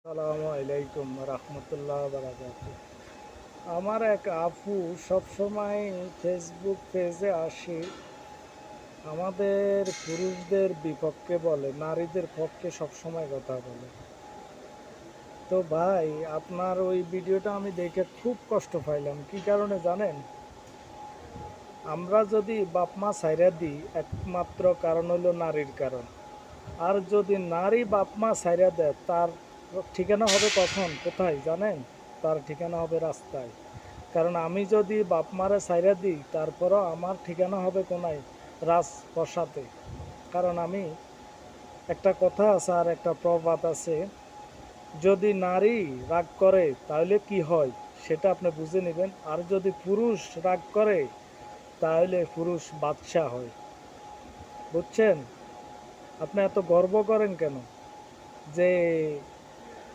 আসসালামু আলাইকুম রহমতুল্লাহ বারাকাতু। আমার এক আপু সবসময় ফেসবুক পেজে আসে, আমাদের পুরুষদের বিপক্ষে বলে, নারীদের পক্ষে সবসময় কথা বলে। তো ভাই, আপনার ওই ভিডিওটা আমি দেখে খুব কষ্ট পাইলাম। কি কারণে জানেন? আমরা যদি বাপ মা ছাইরা দিই, একমাত্র কারণ হলো নারীর কারণ। আর যদি নারী বাপ মা ছাইরা দেয়, তার ঠিকানা হবে কখন, কোথায় জানেন? তার ঠিকানা হবে রাস্তায়। কারণ আমি যদি বাপ মারে ছাইরা দিই, তারপরও আমার ঠিকানা হবে কোনায়? রাজপ্রাসাদে। কারণ আমি, একটা কথা আছে আর একটা প্রবাদ আছে, যদি নারী রাগ করে তাহলে কি হয় সেটা আপনি বুঝে নেবেন। আর যদি পুরুষ রাগ করে তাহলে পুরুষ বাদশা হয়। বুঝছেন? আপনি এত গর্ব করেন কেন যে